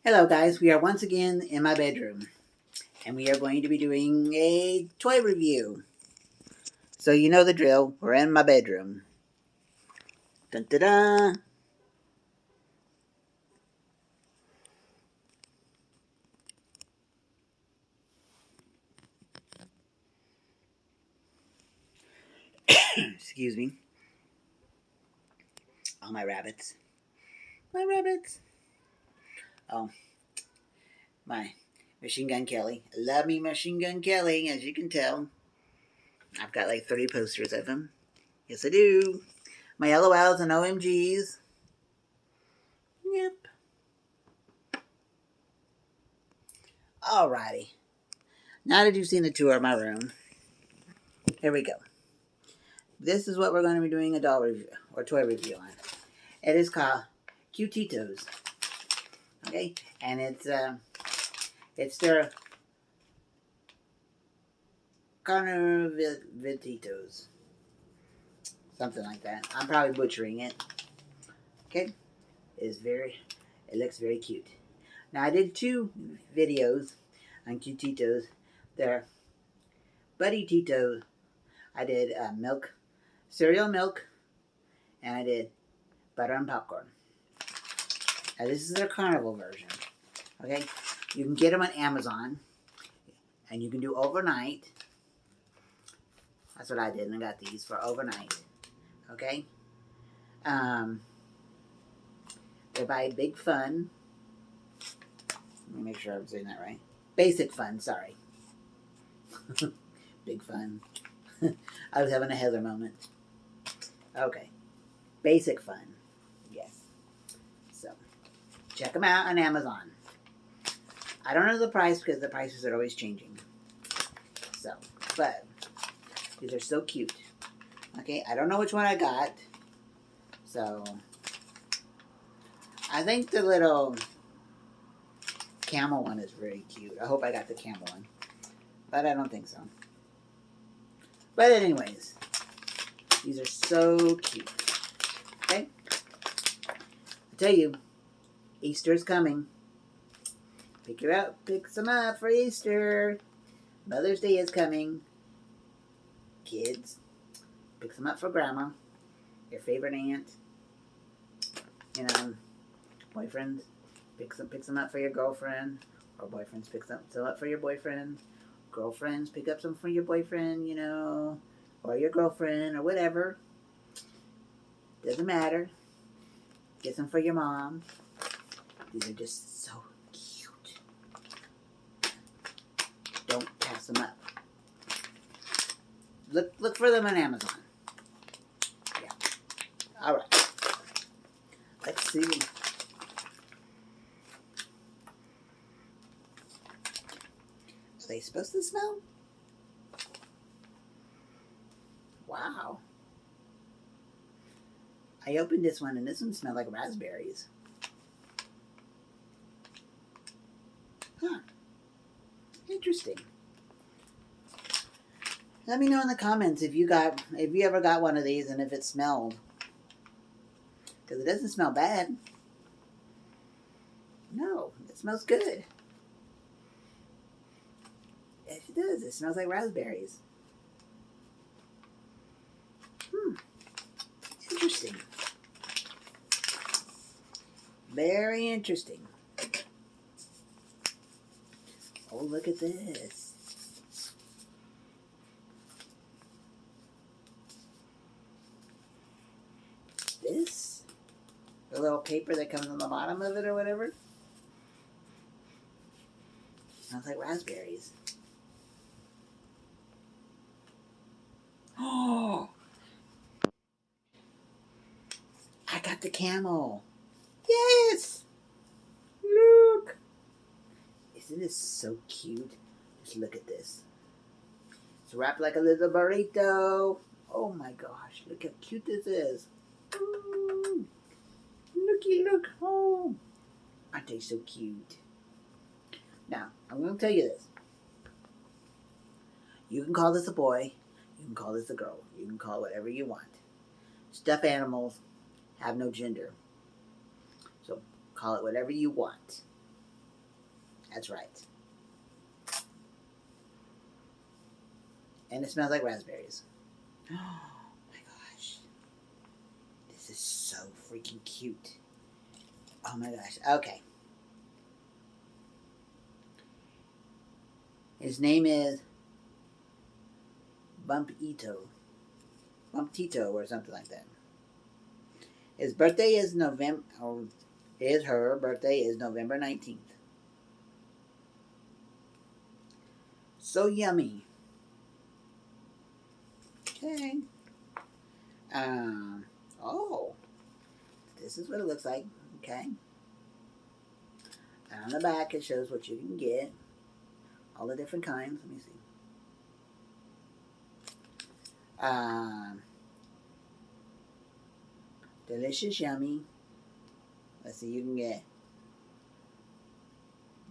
Hello guys, we are once again in my bedroom and we are going to be doing a toy review. So you know the drill, we're in my bedroom. Dun da da! Excuse me. Oh, my rabbits. My rabbits. Oh, my Machine Gun Kelly. I love me Machine Gun Kelly, as you can tell. I've got like 30 posters of him. Yes, I do. My LOLs and OMGs. Yep. Alrighty. Now that you've seen the tour of my room, here we go. This is what we're going to be doing a doll review or toy review on. It is called Cutetitos. Okay, and it's their Carnivalitos, something like that. I'm probably butchering it. Okay, it looks very cute. Now I did 2 videos on Cutetitos. They're Buddy Tito. I did cereal milk, and I did butter and popcorn. Now this is their carnival version. Okay, you can get them on Amazon, and you can do overnight. That's what I did, and I got these for overnight. Okay, they're by Big Fun. Let me make sure I'm saying that right. Basic Fun, sorry. Big Fun. I was having a Heather moment. Okay, Basic Fun. Yes. So, check them out on Amazon. I don't know the price because the prices are always changing. So, but these are so cute. Okay, I don't know which one I got. So, I think the little camel one is very cute. I hope I got the camel one. But I don't think so. But anyways, these are so cute. Okay? I tell you, Easter's coming. Pick some up for Easter. Mother's Day is coming. Kids, pick some up for grandma, your favorite aunt. You know, boyfriends, pick some up for your girlfriend, or boyfriends pick some up for your boyfriend. Girlfriends, pick up some for your boyfriend, you know, or your girlfriend, or whatever. Doesn't matter. Get some for your mom. These are just so cute. Don't pass them up. Look for them on Amazon. Yeah. All right. Let's see. Are they supposed to smell? Wow. I opened this one and this one smelled like raspberries. Huh. Interesting. Let me know in the comments if you ever got one of these and if it smelled. Because it doesn't smell bad. No, it smells good. Yes, it does. It smells like raspberries. Interesting. Very interesting. Oh, look at this. This, the little paper that comes on the bottom of it or whatever, smells like raspberries. Oh, I got the camel. Yes! Look! Isn't this so cute? Just look at this. It's wrapped like a little burrito. Oh my gosh, look how cute this is. Ooh, looky, look. Oh, aren't they so cute? Now, I'm going to tell you this. You can call this a boy. You can call this a girl. You can call it whatever you want. Stuffed animals have no gender. So call it whatever you want. That's right. And it smells like raspberries. Oh my gosh. This is so freaking cute. Oh my gosh. Okay. His name is Bumpito. Bumpito or something like that. His birthday is her birthday is November 19th. So yummy. Okay. Oh. This is what it looks like. Okay. And on the back it shows what you can get. All the different kinds. Let me see. Delicious, yummy. Let's see, you can get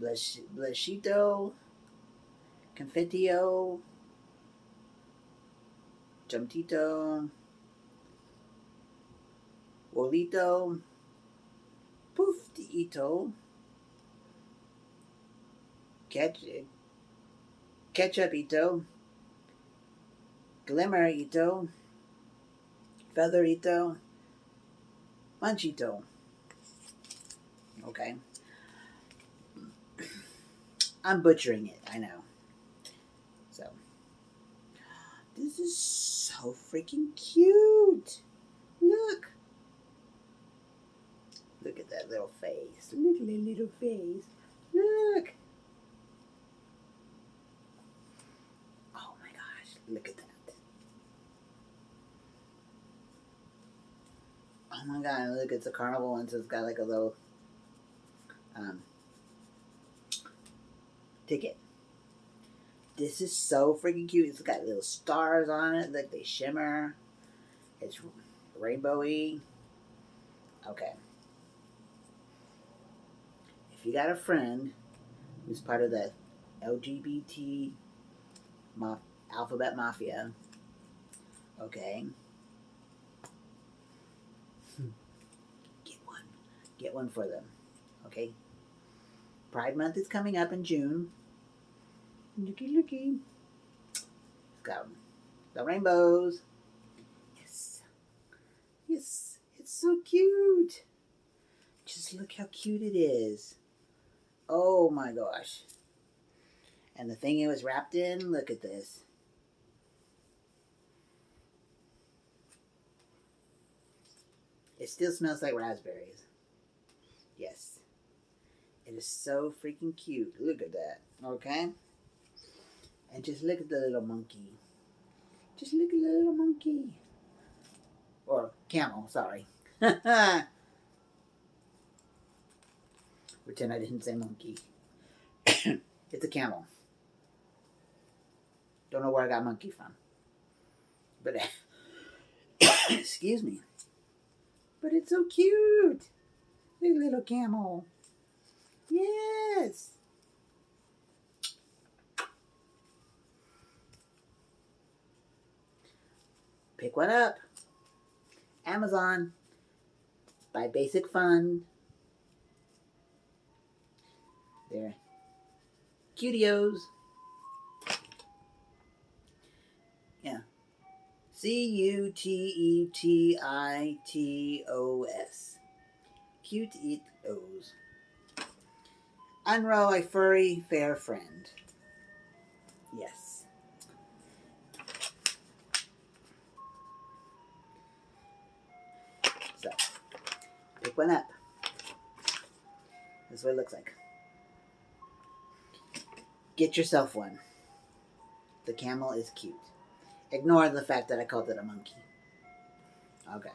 Blushito, Confettio, Jumpito, Wolito, Puftito, Ketchupito, Glimmerito, Featherito, Munchito. Okay. I'm butchering it, I know. So, this is so freaking cute. Look. Look at that little face. Look at that little face. Look. Oh my gosh, look at that. Oh my god, look, it's a carnival one, so it's got like a little ticket. This is so freaking cute. It's got little stars on it. Look, they shimmer. It's rainbowy. Okay. If you got a friend who's part of the LGBT alphabet mafia, okay, get one for them, okay? Pride Month is coming up in June. Looky. It's got the rainbows. Yes, it's so cute. Just look how cute it is. Oh my gosh. And the thing it was wrapped in, look at this. It still smells like raspberries. Yes. It is so freaking cute. Look at that. Okay? And just look at the little monkey. Just look at the little monkey. Or camel, sorry. Pretend I didn't say monkey. It's a camel. Don't know where I got monkey from. But, excuse me. But it's so cute. The little camel. Yes. Pick one up. Amazon. Buy Basic Fun. They're Cutios. Yeah. Cutetitos. Cutetitos. Unroll a furry fair friend. Yes. So, pick one up. This is what it looks like. Get yourself one. The camel is cute. Ignore the fact that I called it a monkey. Okay.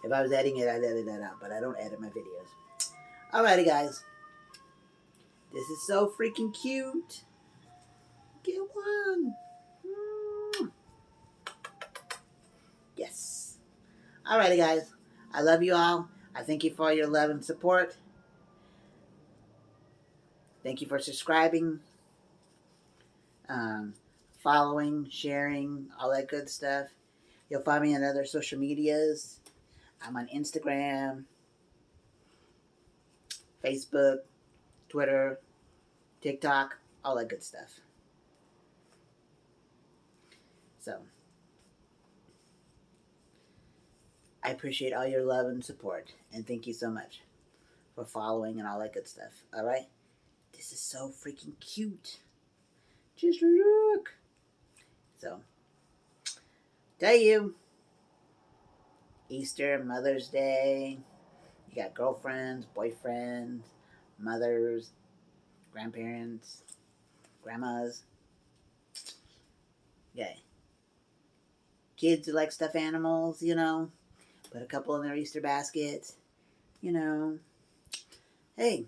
If I was editing it, I'd edit that out, but I don't edit my videos. Alrighty, guys. This is so freaking cute. Get one. Yes. Alrighty, guys. I love you all. I thank you for your love and support. Thank you for subscribing, following, sharing, all that good stuff. You'll find me on other social medias. I'm on Instagram, Facebook, Twitter, TikTok, all that good stuff. So, I appreciate all your love and support. And thank you so much for following and all that good stuff. Alright? This is so freaking cute. Just look. So, tell you, Easter, Mother's Day, you got girlfriends, boyfriends, mothers, grandparents, grandmas. Yeah. Kids who like stuffed animals, you know, put a couple in their Easter basket, you know. Hey,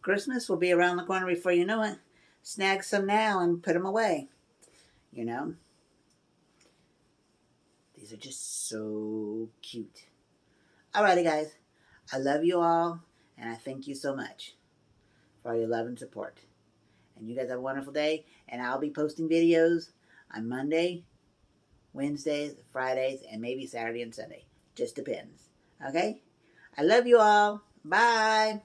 Christmas will be around the corner before you know it. Snag some now and put them away, you know. These are just so cute. Alrighty, guys. I love you all, and I thank you so much for all your love and support. And you guys have a wonderful day, and I'll be posting videos on Monday, Wednesdays, Fridays, and maybe Saturday and Sunday. Just depends. Okay? I love you all. Bye.